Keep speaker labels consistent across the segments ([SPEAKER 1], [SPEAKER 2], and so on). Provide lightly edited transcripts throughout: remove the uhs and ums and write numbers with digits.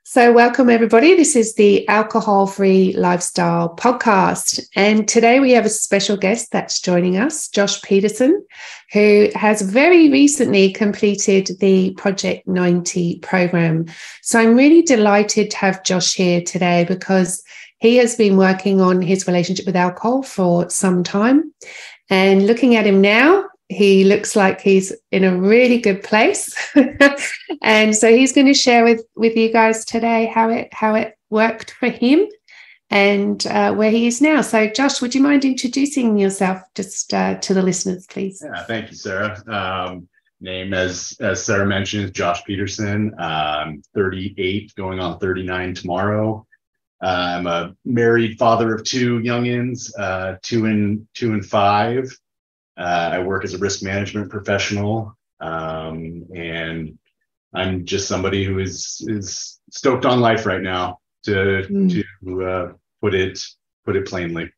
[SPEAKER 1] So, welcome everybody. This is the Alcohol Free Lifestyle Podcast. And today we have a special guest that's joining us, Josh Peterson, who has very recently completed the Project 90 program. So, I'm really delighted to have Josh here today because he has been working on his relationship with alcohol for some time. And looking at him now, he looks like he's in a really good place. And so he's going to share with you guys today how it worked for him and where he is now. So Josh, would you mind introducing yourself just to the listeners, please?
[SPEAKER 2] Yeah, thank you, Sarah. Name, as Sarah mentioned, is Josh Peterson. 38, going on 39 tomorrow. I'm a married father of two youngins, 2 and 5. I work as a risk management professional, and I'm just somebody who is stoked on life right now, to put it plainly.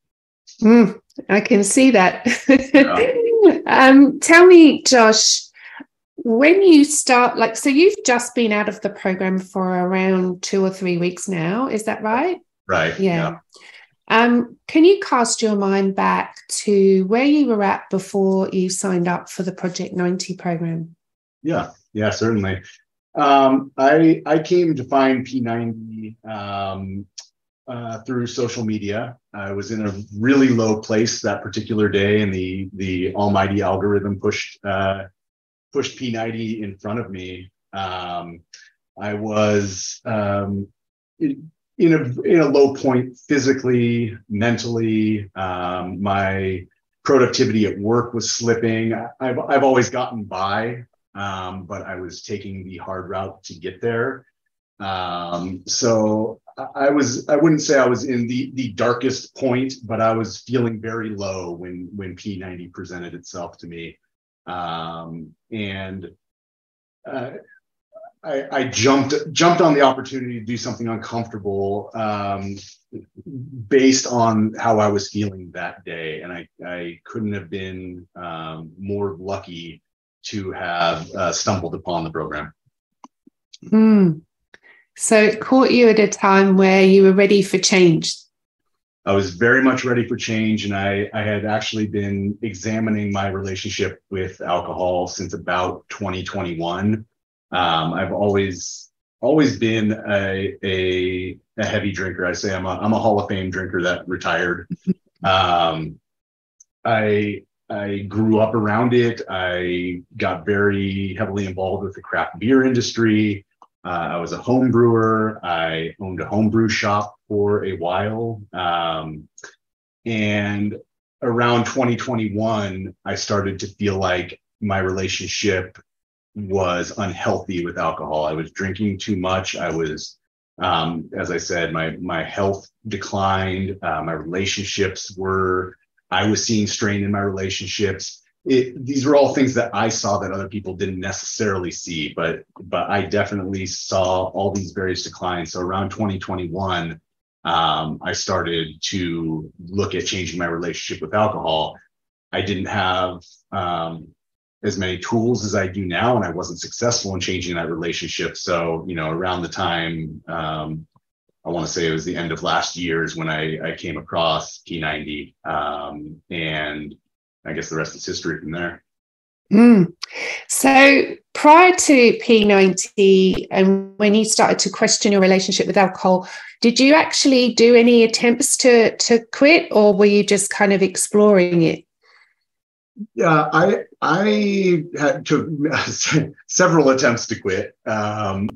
[SPEAKER 1] I can see that.
[SPEAKER 2] Yeah.
[SPEAKER 1] Tell me, Josh, when you start, so you've just been out of the program for around 2 or 3 weeks now, is that right?
[SPEAKER 2] Right.
[SPEAKER 1] Yeah. Can you cast your mind back to where you were at before you signed up for the Project 90 program?
[SPEAKER 2] Yeah, certainly. I came to find P90 through social media. I was in a really low place that particular day, and the almighty algorithm pushed P90 in front of me. I was in a low point physically, mentally. My productivity at work was slipping. I've always gotten by, but I was taking the hard route to get there. So I wouldn't say I was in the darkest point, but I was feeling very low when P90 presented itself to me. I jumped on the opportunity to do something uncomfortable, based on how I was feeling that day. And I couldn't have been more lucky to have stumbled upon the program.
[SPEAKER 1] So it caught you at a time where you were ready for change.
[SPEAKER 2] I was very much ready for change, and I had actually been examining my relationship with alcohol since about 2021. I've always been a heavy drinker. I say I'm a Hall of Fame drinker that retired. I grew up around it. I got very heavily involved with the craft beer industry. I was a home brewer. I owned a homebrew shop for a while. And around 2021, I started to feel like my relationship was unhealthy with alcohol. I was drinking too much. I was, as I said, my health declined. My relationships I was seeing strain in my relationships. These were all things that I saw that other people didn't necessarily see, but I definitely saw all these various declines. So around 2021, I started to look at changing my relationship with alcohol. I didn't have as many tools as I do now, and I wasn't successful in changing that relationship. So, around the time, I want to say it was the end of last year is when I came across P90, and I guess the rest is history from there.
[SPEAKER 1] So prior to P90, and when you started to question your relationship with alcohol, did you actually do any attempts to quit, or were you just kind of exploring it?
[SPEAKER 2] Yeah, I took several attempts to quit. I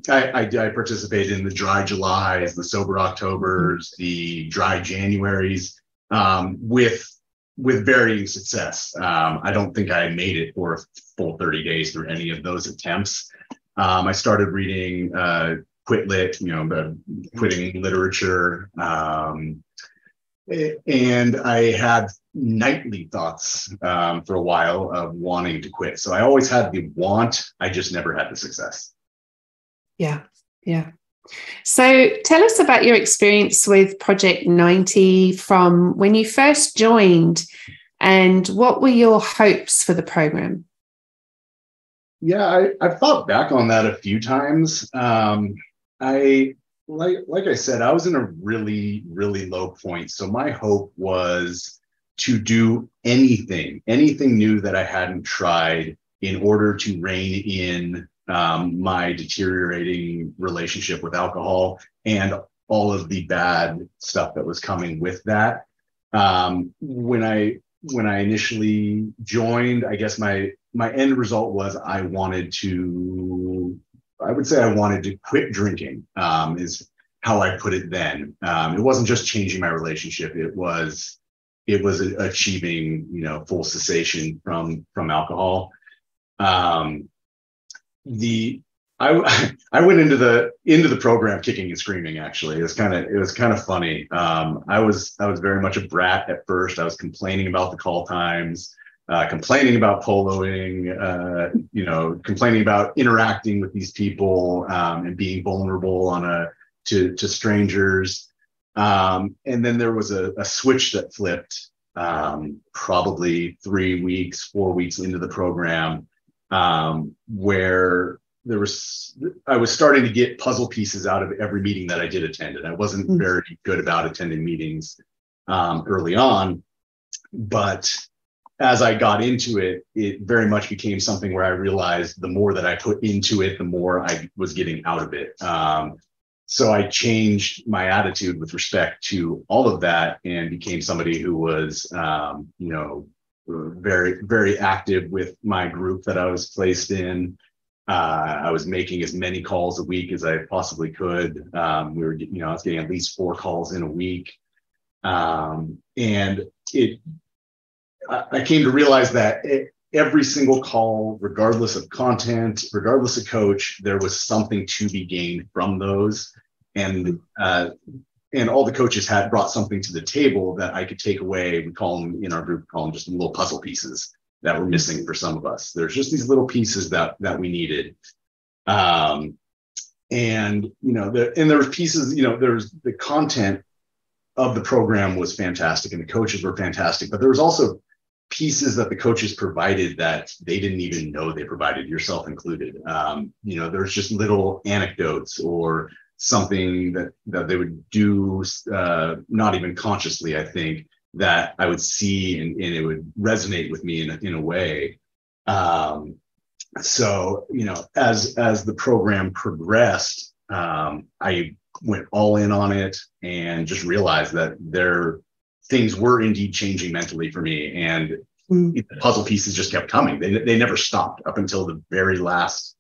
[SPEAKER 2] participated in the dry Julys, the sober Octobers, the dry Januaries, with varying success. I don't think I made it for a full 30 days through any of those attempts. I started reading Quit Lit, quitting literature. And I had nightly thoughts for a while of wanting to quit. So I always had the want, I just never had the success.
[SPEAKER 1] Yeah. So tell us about your experience with Project 90 from when you first joined, and what were your hopes for the program?
[SPEAKER 2] Yeah, I've thought back on that a few times. like I said, I was in a really, really low point. So my hope was to do anything new that I hadn't tried in order to rein in my deteriorating relationship with alcohol and all of the bad stuff that was coming with that. When I initially joined, I guess my end result was I wanted to quit drinking, is how I put it then. It wasn't just changing my relationship. It was achieving, full cessation from alcohol. I went into the program kicking and screaming. Actually, it was kind of funny. I was very much a brat at first. I was complaining about the call times, complaining about poloing, complaining about interacting with these people, and being vulnerable to strangers. And then there was a switch that flipped, probably 4 weeks into the program, where I was starting to get puzzle pieces out of every meeting that I did attend. And I wasn't very good about attending meetings early on, but as I got into it, it very much became something where I realized the more that I put into it, the more I was getting out of it. So I changed my attitude with respect to all of that and became somebody who was, very, very active with my group that I was placed in. I was making as many calls a week as I possibly could. I was getting at least 4 calls in a week. And I came to realize that every single call, regardless of content, regardless of coach, there was something to be gained from those. And all the coaches had brought something to the table that I could take away. We call them in our group, just little puzzle pieces that were missing for some of us. There's just these little pieces that we needed. And there were pieces, there's the content of the program was fantastic and the coaches were fantastic, but there was also pieces that the coaches provided that they didn't even know they provided, yourself included. There's just little anecdotes or something that they would do, not even consciously, I think, that I would see and it would resonate with me in a way. So, as the program progressed, I went all in on it and just realized that things were indeed changing mentally for me. And the puzzle pieces just kept coming. They never stopped up until the very last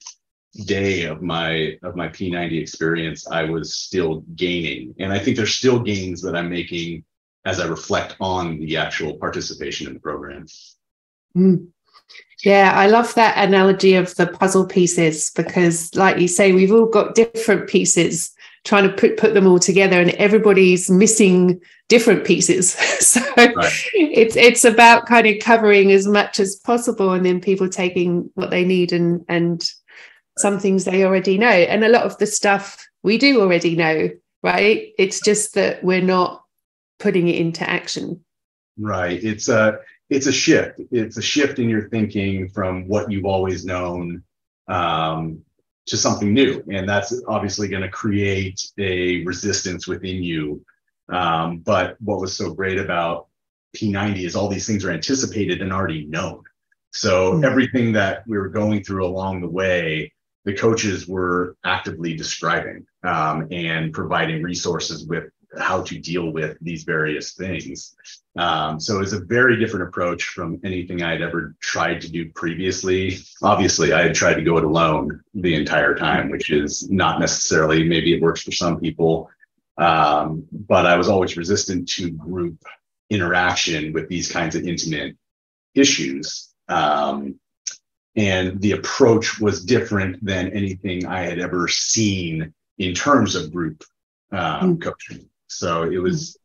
[SPEAKER 2] day of my P90 experience. I was still gaining. And I think there's still gains that I'm making as I reflect on the actual participation in the program.
[SPEAKER 1] Yeah, I love that analogy of the puzzle pieces, because like you say, we've all got different pieces, trying to put them all together, and everybody's missing different pieces. So right. It's about kind of covering as much as possible, and then people taking what they need and some things they already know. And a lot of the stuff we do already know, right? It's just that we're not putting it into action.
[SPEAKER 2] Right. It's a shift. It's a shift in your thinking from what you've always known to something new. And that's obviously going to create a resistance within you. But what was so great about P90 is all these things are anticipated and already known. So everything that we were going through along the way, the coaches were actively describing and providing resources with how to deal with these various things. So it's a very different approach from anything I'd ever tried to do previously. Obviously, I had tried to go it alone the entire time, which is not necessarily, maybe it works for some people, but I was always resistant to group interaction with these kinds of intimate issues. And the approach was different than anything I had ever seen in terms of group coaching. So it was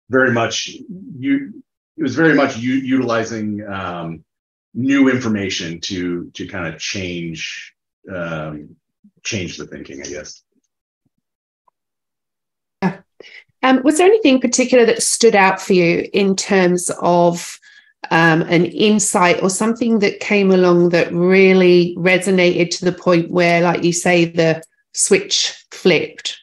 [SPEAKER 2] very much utilizing new information to kind of change the thinking, I guess.
[SPEAKER 1] Yeah. Was there anything in particular that stood out for you in terms of an insight or something that came along that really resonated to the point where, like you say, the switch flipped?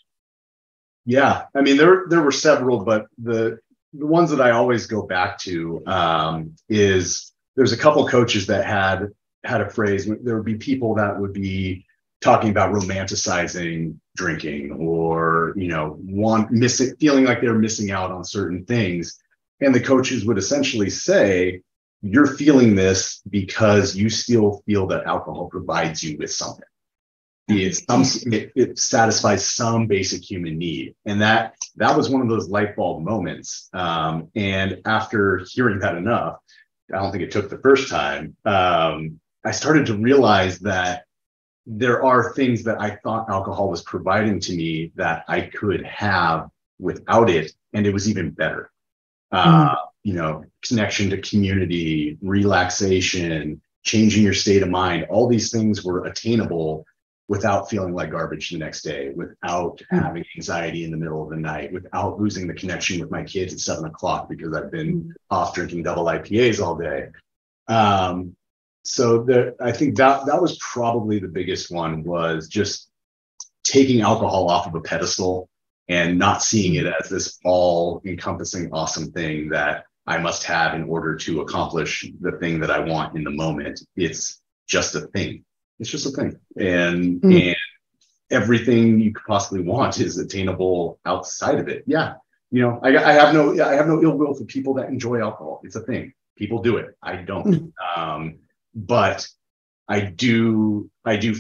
[SPEAKER 2] Yeah, I mean, there were several, but the ones that I always go back to is there's a couple coaches that had a phrase. There would be people that would be talking about romanticizing drinking, or feeling like they're missing out on certain things, and the coaches would essentially say, "You're feeling this because you still feel that alcohol provides you with something. It satisfies some basic human need," and that was one of those light bulb moments. And after hearing that enough, I don't think it took the first time. I started to realize that there are things that I thought alcohol was providing to me that I could have without it, and it was even better. Connection to community, relaxation, changing your state of mind. All these things were attainable without feeling like garbage the next day, without having anxiety in the middle of the night, without losing the connection with my kids at 7 o'clock because I've been off drinking double IPAs all day. I think that was probably the biggest one, was just taking alcohol off of a pedestal and not seeing it as this all encompassing awesome thing that I must have in order to accomplish the thing that I want in the moment. It's just a thing. It's just a thing. And everything you could possibly want is attainable outside of it. Yeah. I have no ill will for people that enjoy alcohol. It's a thing. People do it. I don't. But I do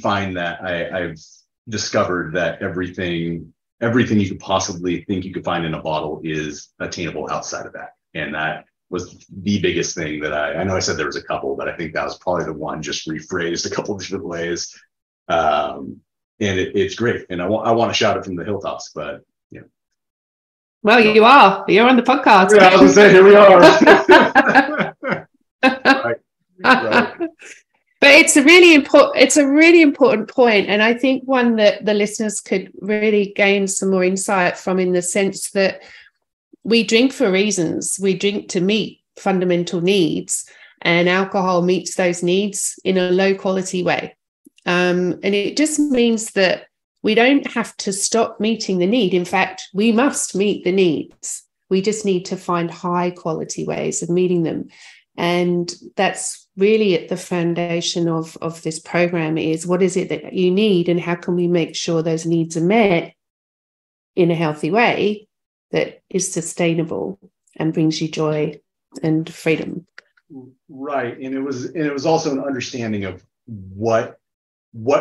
[SPEAKER 2] find that I've discovered that everything you could possibly think you could find in a bottle is attainable outside of that. And that was the biggest thing that I know I said there was a couple, but I think that was probably the one, just rephrased a couple of different ways. And it's great. And I want to shout it from the hilltops, but yeah.
[SPEAKER 1] Well, you're on the podcast.
[SPEAKER 2] Yeah, I was going to say, here we are. Right.
[SPEAKER 1] But it's a really important point, and I think one that the listeners could really gain some more insight from, in the sense that we drink for reasons. We drink to meet fundamental needs, and alcohol meets those needs in a low quality way. And it just means that we don't have to stop meeting the need. In fact, we must meet the needs. We just need to find high quality ways of meeting them. And that's really at the foundation of this program, is what is it that you need, and how can we make sure those needs are met in a healthy way that is sustainable and brings you joy and freedom.
[SPEAKER 2] Right. And it was also an understanding of what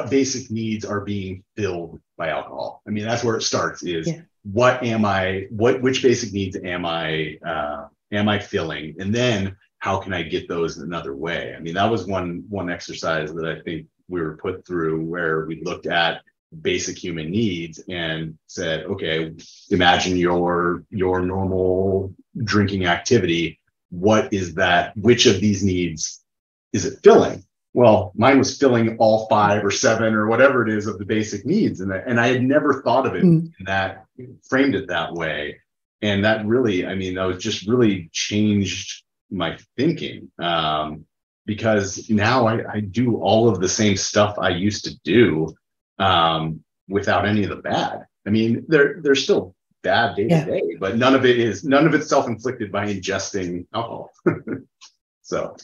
[SPEAKER 2] basic needs are being filled by alcohol. I mean, that's where it starts, is which basic needs am I filling? And then how can I get those in another way? I mean, that was one exercise that I think we were put through, where we looked at basic human needs and said, okay, imagine your normal drinking activity. What is that? Which of these needs is it filling? Well, mine was filling all 5 or 7 or whatever it is of the basic needs. And I had never thought of it in that, framed it that way. And that really, that was just really changed my thinking, because now I do all of the same stuff I used to do, without any of the bad. I mean, there's still bad day to day, but none of it's self-inflicted by ingesting alcohol. So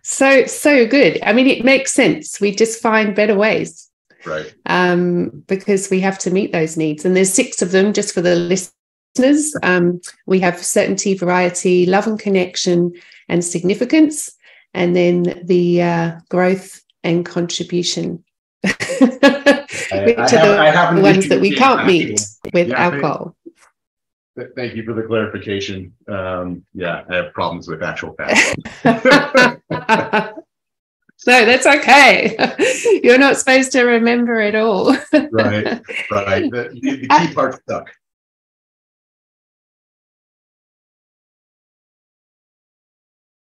[SPEAKER 2] so good. I mean, it makes sense. We just find better ways, right?
[SPEAKER 1] Because we have to meet those needs, and there's 6 of them, just for the listeners. We have certainty, variety, love and connection, and significance, and then the growth and contribution, which are the ones that we can't meet with alcohol.
[SPEAKER 2] Thank you for the clarification. I have problems with actual facts.
[SPEAKER 1] No, that's okay. You're not supposed to remember it all.
[SPEAKER 2] Right. The key part stuck.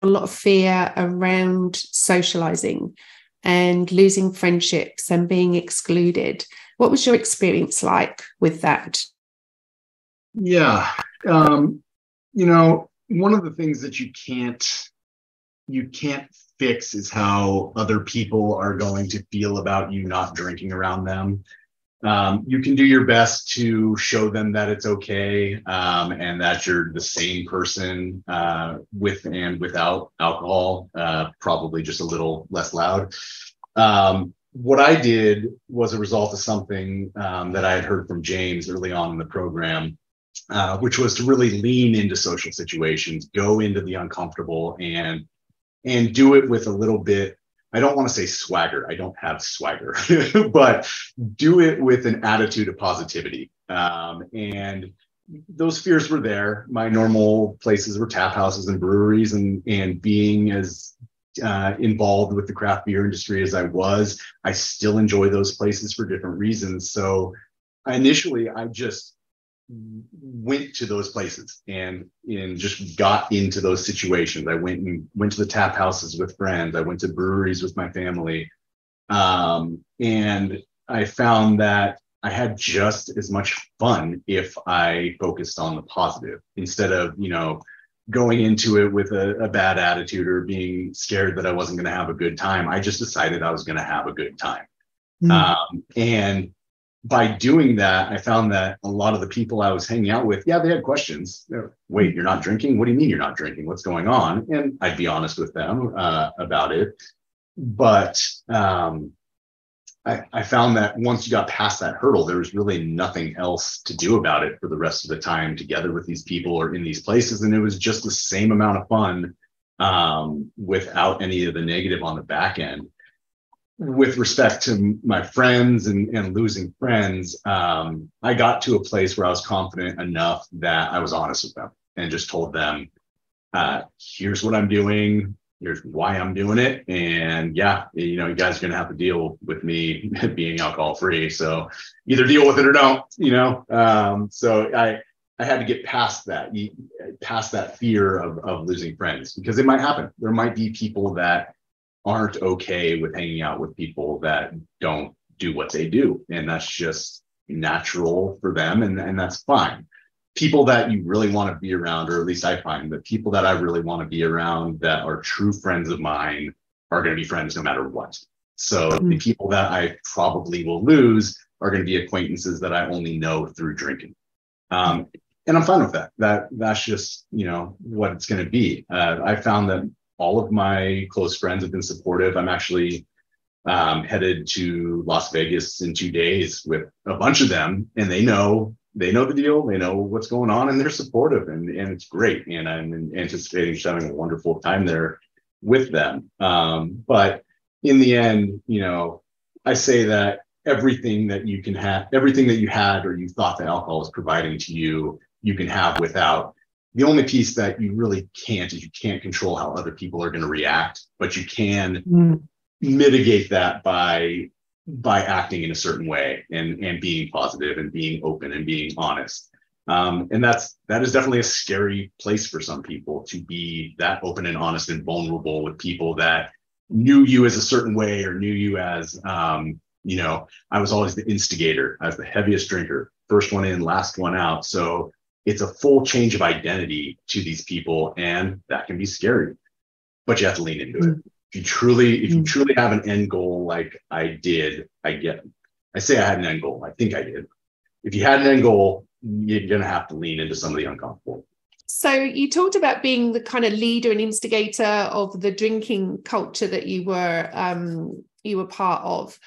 [SPEAKER 1] A lot of fear around socializing and losing friendships and being excluded. What was your experience like with that?
[SPEAKER 2] Yeah. One of the things that you can't fix is how other people are going to feel about you not drinking around them. You can do your best to show them that it's okay, and that you're the same person with and without alcohol, probably just a little less loud. What I did was a result of something that I had heard from James early on in the program, which was to really lean into social situations, go into the uncomfortable, and do it with a little bit. I don't want to say swagger. I don't have swagger, but do it with an attitude of positivity. And those fears were there. My normal places were tap houses and breweries, and being as involved with the craft beer industry as I was, I still enjoy those places for different reasons. So initially, I just went to those places and just got into those situations. I went to the tap houses with friends. I went to breweries with my family. And I found that I had just as much fun if I focused on the positive instead of, going into it with a bad attitude or being scared that I wasn't going to have a good time. I just decided I was going to have a good time. And by doing that, I found that a lot of the people I was hanging out with, yeah, they had questions. Wait, you're not drinking? What do you mean you're not drinking? What's going on? And I'd be honest with them about it. But I found that once you got past that hurdle, there was really nothing else to do about it for the rest of the time together with these people or in these places. And it was just the same amount of fun without any of the negative on the back end. With respect to my friends and losing friends, I got to a place where I was confident enough that I was honest with them and just told them, here's what I'm doing. Here's why I'm doing it. And yeah, you guys are going to have to deal with me being alcohol free. So either deal with it or don't, so I had to get past that fear of losing friends, because it might happen. There might be people that aren't okay with hanging out with people that don't do what they do. And that's just natural for them. And that's fine. People that you really want to be around, or at least I find that people that I really want to be around that are true friends of mine are going to be friends no matter what. So the people that I probably will lose are going to be acquaintances that I only know through drinking. And I'm fine with that. That's just, what it's going to be. I found that all of my close friends have been supportive. I'm actually headed to Las Vegas in 2 days with a bunch of them, and they know the deal. They know what's going on, and they're supportive, and it's great. And I'm anticipating just having a wonderful time there with them. But in the end, I say that everything that you had or you thought that alcohol was providing to you, you can have without. The only piece that you really can't is you can't control how other people are going to react, but you can mitigate that by acting in a certain way and being positive and being open and being honest. And that is definitely a scary place for some people, to be that open and honest and vulnerable with people that knew you as a certain way or knew you as, I was always the instigator. I was the heaviest drinker, first one in, last one out. So it's a full change of identity to these people, and that can be scary, but you have to lean into it. If you truly have an end goal, like I did, I say I had an end goal. I think I did. If you had an end goal, you're going to have to lean into some of the uncomfortable.
[SPEAKER 1] So you talked about being the kind of leader and instigator of the drinking culture that you were part of.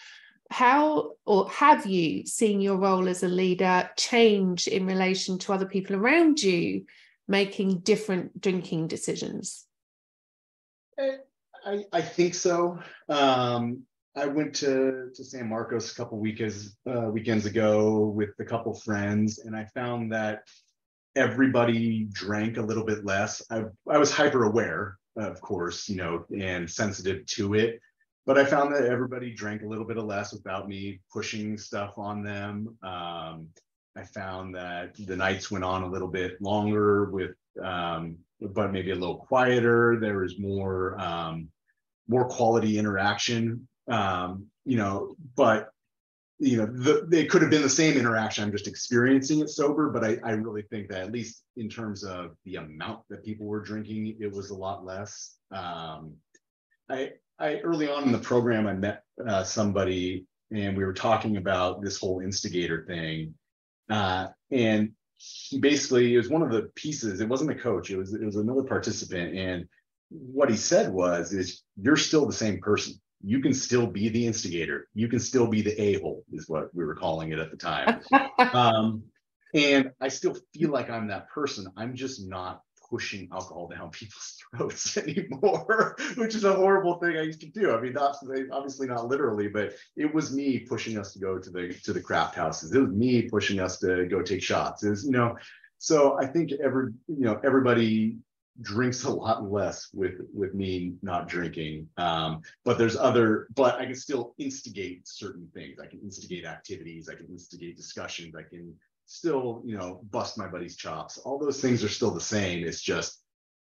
[SPEAKER 1] How, or have you seen your role as a leader change in relation to other people around you making different drinking decisions?
[SPEAKER 2] I think so. I went to San Marcos a couple weekends ago with a couple friends, and I found that everybody drank a little bit less. I was hyper aware, of course, and sensitive to it. But I found that everybody drank a little bit less without me pushing stuff on them. I found that the nights went on a little bit longer but maybe a little quieter. There was more quality interaction, but they could have been the same interaction. I'm just experiencing it sober, but I really think that at least in terms of the amount that people were drinking, it was a lot less. I early on in the program, I met somebody and we were talking about this whole instigator thing. And he basically, it was one of the pieces, it wasn't the coach, it was another participant. And what he said is you're still the same person. You can still be the instigator. You can still be the a-hole, is what we were calling it at the time. And I still feel like I'm that person. I'm just not pushing alcohol down people's throats anymore, which is a horrible thing I used to do. I mean, obviously not literally, but it was me pushing us to go to the craft houses. It was me pushing us to go take shots. It was, so I think everybody drinks a lot less with me not drinking. But but I can still instigate certain things. I can instigate activities. I can instigate discussions. I can still, bust my buddy's chops. All those things are still the same. It's just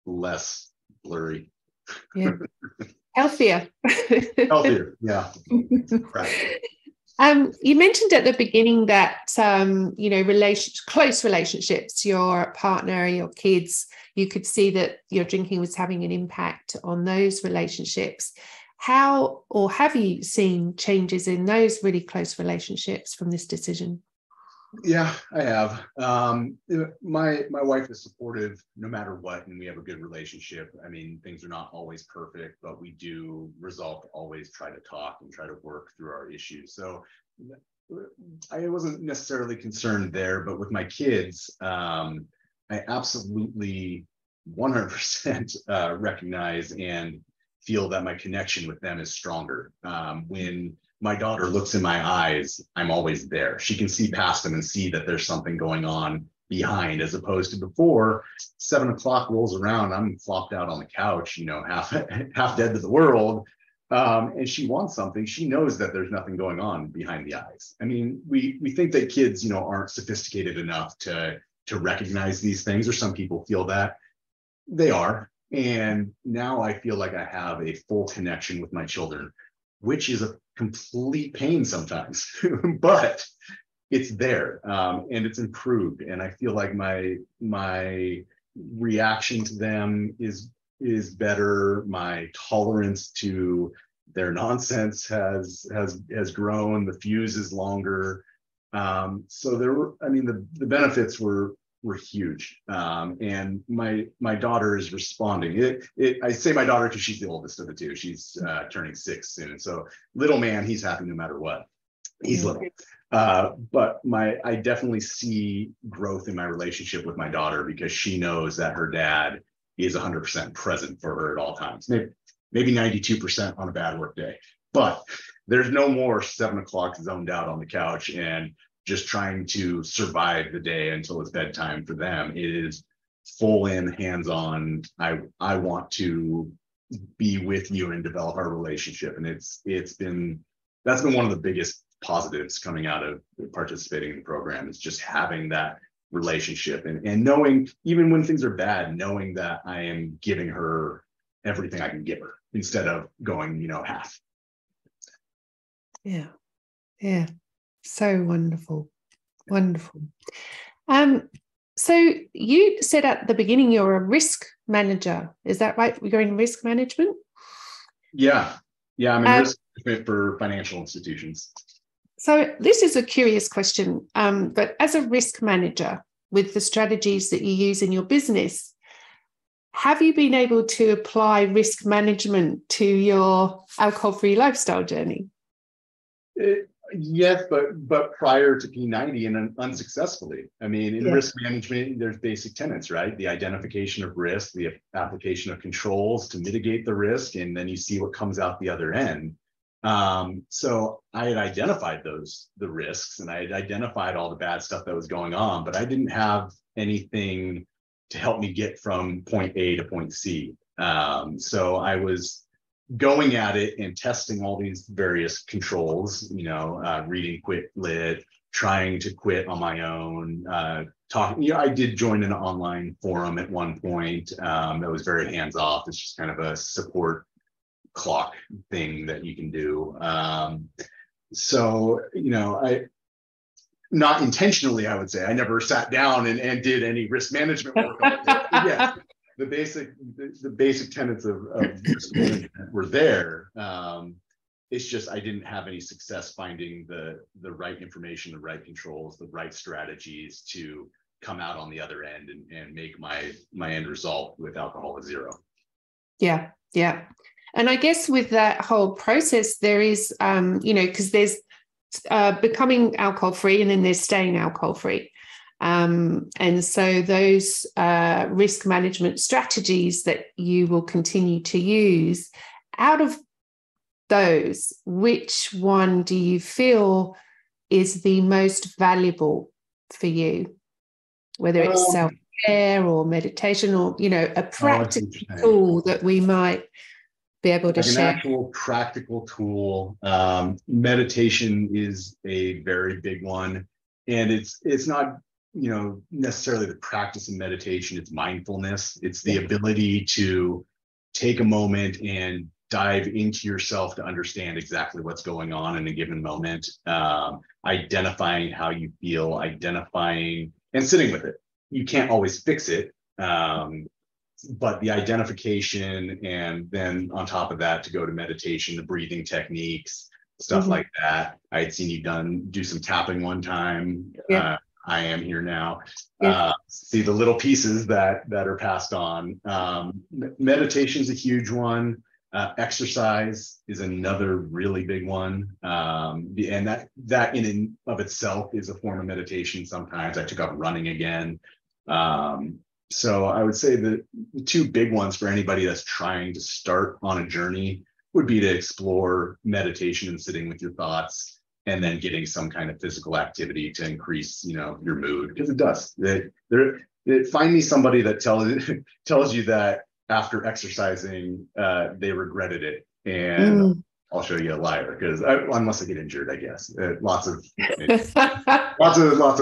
[SPEAKER 2] less blurry.
[SPEAKER 1] Yeah. Healthier.
[SPEAKER 2] Healthier. Yeah. Right.
[SPEAKER 1] You mentioned at the beginning that, close relationships, your partner, your kids, you could see that your drinking was having an impact on those relationships. How, or have you seen changes in those really close relationships from this decision?
[SPEAKER 2] Yeah, I have. My wife is supportive no matter what, and we have a good relationship. I mean, things are not always perfect, but we do resolve to always try to talk and try to work through our issues. So I wasn't necessarily concerned there, but with my kids, I absolutely 100% recognize and feel that my connection with them is stronger. When my daughter looks in my eyes, I'm always there. She can see past them and see that there's something going on behind, as opposed to before 7 o'clock rolls around, I'm flopped out on the couch, half dead to the world. And she wants something. She knows that there's nothing going on behind the eyes. I mean, we think that kids, aren't sophisticated enough to recognize these things, or some people feel that they are. And now I feel like I have a full connection with my children, which is a complete pain sometimes, but it's there, and it's improved. And I feel like my reaction to them is better. My tolerance to their nonsense has grown. The fuse is longer. So the benefits were huge. And my daughter is responding. I say my daughter because she's the oldest of the two. She's turning 6 soon. So little man, he's happy no matter what. He's little. But I definitely see growth in my relationship with my daughter, because she knows that her dad is 100% present for her at all times. Maybe 92% on a bad work day. But there's no more 7 o'clock zoned out on the couch and just trying to survive the day until it's bedtime for them. It is full in, hands-on. I want to be with you and develop our relationship. And that's been one of the biggest positives coming out of participating in the program, is just having that relationship and knowing, even when things are bad, knowing that I am giving her everything I can give her instead of going, half.
[SPEAKER 1] Yeah. Yeah. So wonderful. Wonderful. So you said at the beginning you're a risk manager. Is that right? You're in risk management?
[SPEAKER 2] Yeah. I'm in risk management for financial institutions.
[SPEAKER 1] So this is a curious question, but as a risk manager, with the strategies that you use in your business, have you been able to apply risk management to your alcohol-free lifestyle journey?
[SPEAKER 2] Yes, but prior to P90 and unsuccessfully. I mean, in risk management, there's basic tenets, right? The identification of risk, the application of controls to mitigate the risk, and then you see what comes out the other end. So I had identified the risks, and I had identified all the bad stuff that was going on, but I didn't have anything to help me get from point A to point C. So I was going at it and testing all these various controls, reading Quit Lit, trying to quit on my own, talking. I did join an online forum at one point that was very hands off. It's just kind of a support clock thing that you can do. So, I, not intentionally, I would say, I never sat down and did any risk management work on it. Yes. the basic tenets of risk management were there. It's just I didn't have any success finding the right information, the right controls, the right strategies to come out on the other end and make my end result with alcohol a zero.
[SPEAKER 1] Yeah, yeah. And I guess with that whole process, there is, because there's becoming alcohol free and then there's staying alcohol free. And so those risk management strategies that you will continue to use, out of those, which one do you feel is the most valuable for you? Whether it's self-care or meditation or, a practical tool that we might be able to share.
[SPEAKER 2] An actual practical tool. Meditation is a very big one. And it's not, necessarily the practice of meditation, it's mindfulness. It's the ability to take a moment and dive into yourself to understand exactly what's going on in a given moment, identifying how you feel, identifying and sitting with it. You can't always fix it, but the identification, and then on top of that, to go to meditation, the breathing techniques, stuff like that. I had seen you do some tapping one time.
[SPEAKER 1] Yeah.
[SPEAKER 2] I am here now.
[SPEAKER 1] Yeah.
[SPEAKER 2] See the little pieces that are passed on. Meditation is a huge one. Exercise is another really big one. And that in and of itself is a form of meditation. Sometimes I took up running again. So I would say the two big ones for anybody that's trying to start on a journey would be to explore meditation and sitting with your thoughts, and then getting some kind of physical activity to increase, your mood, because it does. Find me somebody that tells you that after exercising, they regretted it, and I'll show you a liar, because unless I get injured, I guess lots of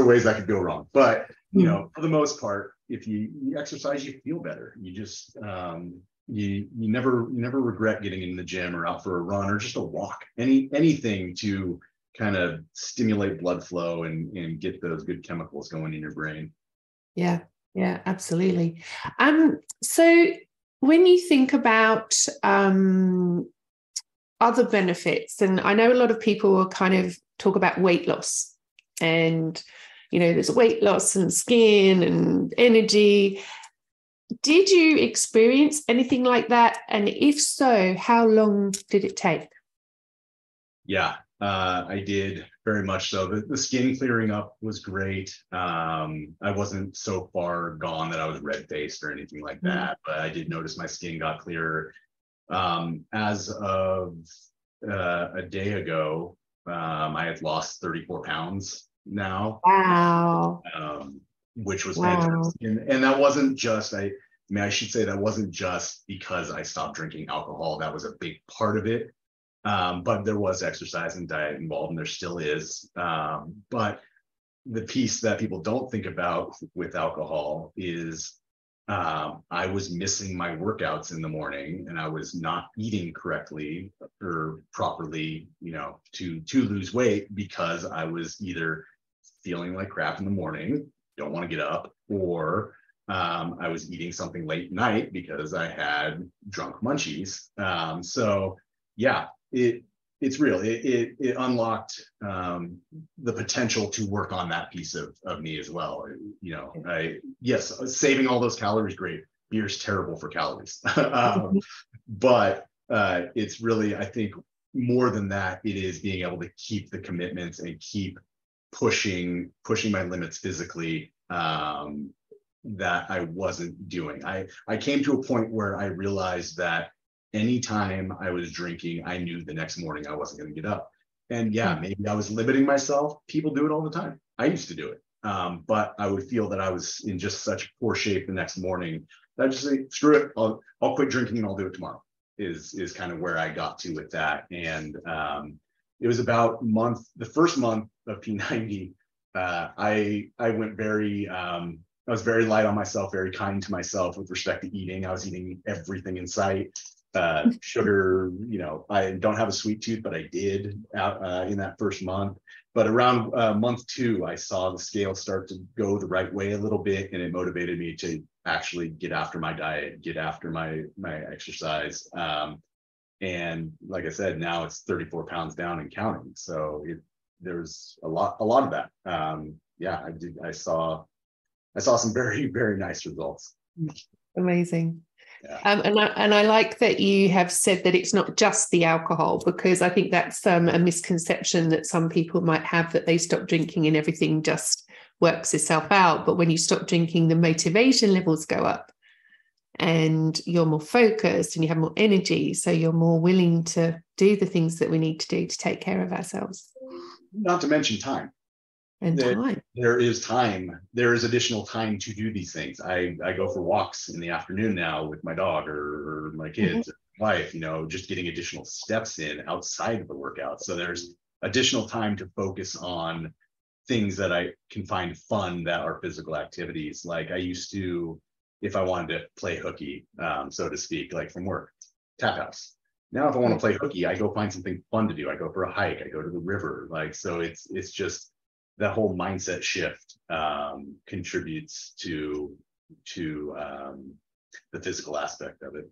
[SPEAKER 2] ways that could go wrong. But for the most part, if you exercise, you feel better. You just you never regret getting in the gym or out for a run or just a walk. Anything to kind of stimulate blood flow and get those good chemicals going in your brain.
[SPEAKER 1] Yeah, absolutely. So when you think about other benefits, and I know a lot of people will kind of talk about weight loss, and there's weight loss and skin and energy. Did you experience anything like that? And if so, how long did it take?
[SPEAKER 2] Yeah, I did, very much so. The skin clearing up was great. I wasn't so far gone that I was red-faced or anything like that, but I did notice my skin got clearer. As of a day ago, I had lost 34 pounds now.
[SPEAKER 1] Wow.
[SPEAKER 2] Which was fantastic. And that wasn't just, I should say that wasn't just because I stopped drinking alcohol. That was a big part of it. But there was exercise and diet involved, and there still is. But the piece that people don't think about with alcohol is I was missing my workouts in the morning, and I was not eating correctly or properly, to lose weight, because I was either feeling like crap in the morning, don't want to get up, or I was eating something late at night because I had drunk munchies. So yeah, it's real. It unlocked the potential to work on that piece of me as well. Yes, saving all those calories, great. Beer's terrible for calories. But it's really, I think, more than that, it is being able to keep the commitments and keep pushing my limits physically, that I wasn't doing. I came to a point where I realized that anytime I was drinking, I knew the next morning I wasn't going to get up. And yeah, maybe I was limiting myself. People do it all the time. I used to do it. But I would feel that I was in just such poor shape the next morning that I just say, screw it. I'll quit drinking and I'll do it tomorrow, is kind of where I got to with that. And it was about the first month of P90. I went I was very light on myself, very kind to myself with respect to eating. I was eating everything in sight. sugar. I don't have a sweet tooth, but I did in that first month. But around month 2, I saw the scale start to go the right way a little bit, and it motivated me to actually get after my diet, get after my exercise. And like I said, now it's 34 pounds down and counting. So there's a lot of that. I saw some very, very nice results.
[SPEAKER 1] Amazing.
[SPEAKER 2] Yeah.
[SPEAKER 1] And I like that you have said that it's not just the alcohol, because I think that's a misconception that some people might have, that they stop drinking and everything just works itself out. But when you stop drinking, the motivation levels go up and you're more focused and you have more energy. So you're more willing to do the things that we need to do to take care of ourselves.
[SPEAKER 2] Not to mention time.
[SPEAKER 1] And time.
[SPEAKER 2] There is time. There is additional time to do these things. I go for walks in the afternoon now with my dog or my kids, or my wife, just getting additional steps in outside of the workout. So there's additional time to focus on things that I can find fun that are physical activities. Like I used to, if I wanted to play hooky, so to speak, like from work, tap house. Now, if I want to play hooky, I go find something fun to do. I go for a hike. I go to the river. So it's just that whole mindset shift contributes to the physical aspect of it.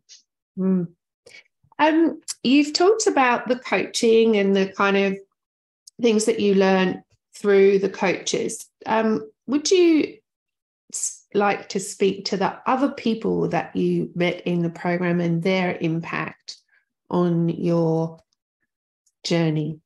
[SPEAKER 1] You've talked about the coaching and the kind of things that you learn through the coaches. Would you like to speak to the other people that you met in the program and their impact on your journey?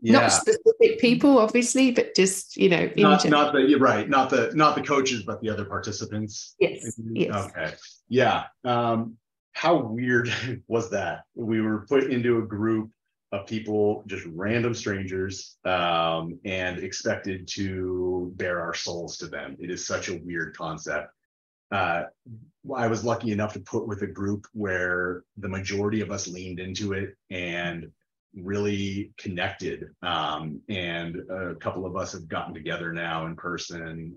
[SPEAKER 2] Yeah.
[SPEAKER 1] Not specific people, obviously, but just
[SPEAKER 2] not the coaches, but the other participants.
[SPEAKER 1] Yes.
[SPEAKER 2] Okay. Yeah. How weird was that? We were put into a group of people, just random strangers, and expected to bare our souls to them. It is such a weird concept. I was lucky enough to put with a group where the majority of us leaned into it and really connected. And a couple of us have gotten together now in person.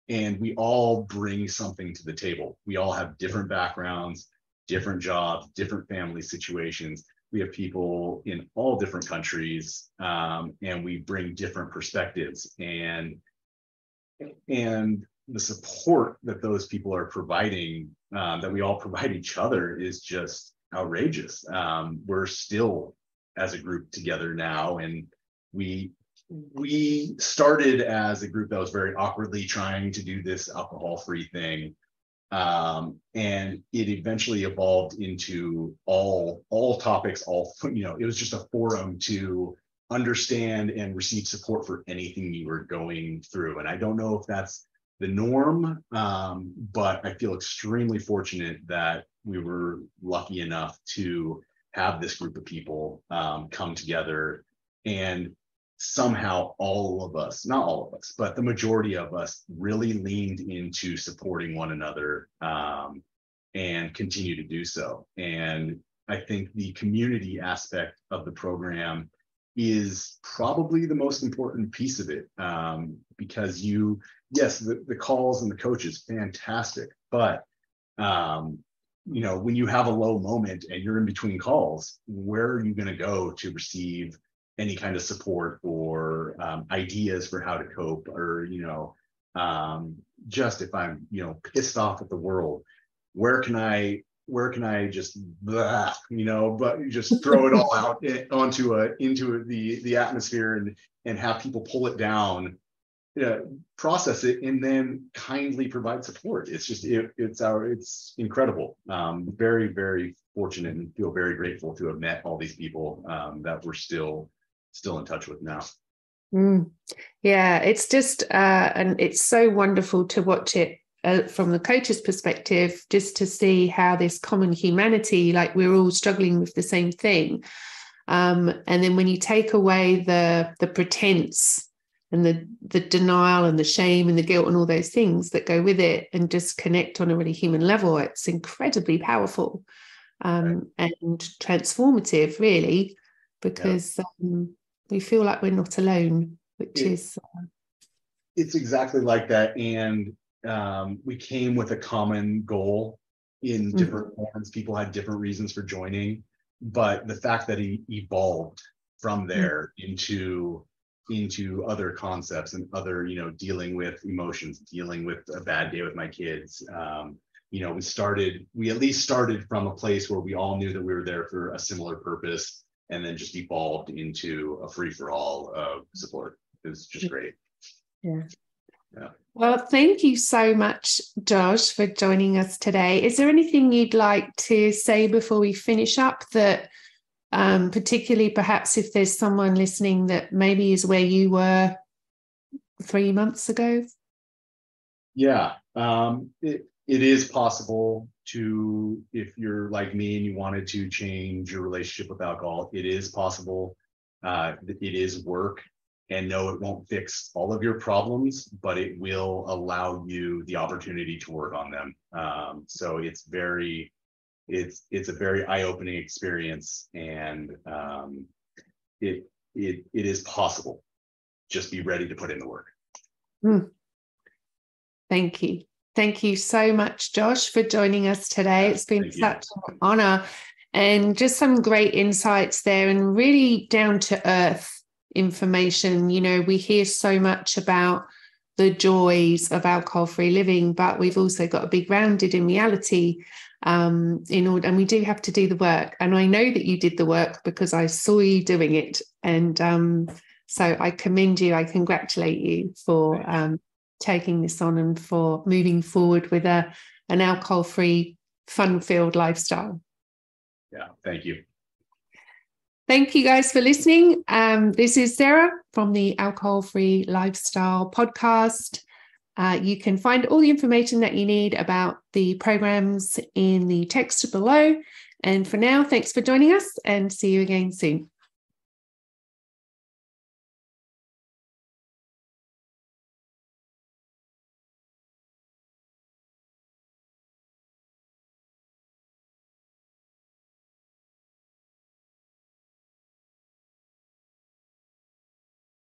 [SPEAKER 2] And we all bring something to the table. We all have different backgrounds, different jobs, different family situations. We have people in all different countries, and we bring different perspectives. And the support that those people are providing, that we all provide each other, is just outrageous. We're still as a group together now, and we started as a group that was very awkwardly trying to do this alcohol-free thing, and it eventually evolved into all topics. It was just a forum to understand and receive support for anything you were going through. And I don't know if that's the norm, but I feel extremely fortunate that we were lucky enough to have this group of people come together, and somehow all of us, not all of us, but the majority of us, really leaned into supporting one another, and continue to do so. And I think the community aspect of the program is probably the most important piece of it, because the calls and the coaches, fantastic, but when you have a low moment and you're in between calls, where are you going to go to receive any kind of support or ideas for how to cope? Or just if I'm pissed off at the world, where can I just but just throw it all out into the atmosphere and have people pull it down, process it, and then kindly provide support. It's just it's incredible. Very, very fortunate, and feel very grateful to have met all these people that we're still in touch with now.
[SPEAKER 1] Yeah, it's just and it's so wonderful to watch it from the coach's perspective, just to see how this common humanity, like we're all struggling with the same thing, and then when you take away the pretense and the denial and the shame and the guilt and all those things that go with it, and just connect on a really human level, it's incredibly powerful, and transformative, really, because we feel like we're not alone, it's
[SPEAKER 2] exactly like that. And we came with a common goal in different forms. People had different reasons for joining, but the fact that he evolved from there into other concepts and other, dealing with emotions, dealing with a bad day with my kids. We at least started from a place where we all knew that we were there for a similar purpose, and then just evolved into a free-for-all of support. It was just great.
[SPEAKER 1] Yeah.
[SPEAKER 2] Yeah.
[SPEAKER 1] Well, thank you so much, Josh, for joining us today. Is there anything you'd like to say before we finish up that particularly perhaps if there's someone listening that maybe is where you were 3 months ago?
[SPEAKER 2] Yeah, it is possible to, if you're like me and you wanted to change your relationship with alcohol, it is possible. It is work, and no, it won't fix all of your problems, but it will allow you the opportunity to work on them. So it's a very eye-opening experience, and it is possible. Just be ready to put in the work.
[SPEAKER 1] Thank you. Thank you so much, Josh, for joining us today. It's been such an honor, and just some great insights there, and really down to earth information. We hear so much about the joys of alcohol-free living, but we've also got to be grounded in reality. And we do have to do the work. And I know that you did the work because I saw you doing it. And so I commend you. I congratulate you for taking this on and for moving forward with an alcohol-free, fun-filled lifestyle.
[SPEAKER 2] Yeah, thank you.
[SPEAKER 1] Thank you guys for listening. This is Sarah from the Alcohol Free Lifestyle podcast. You can find all the information that you need about the programs in the text below. And for now, thanks for joining us, and see you again soon.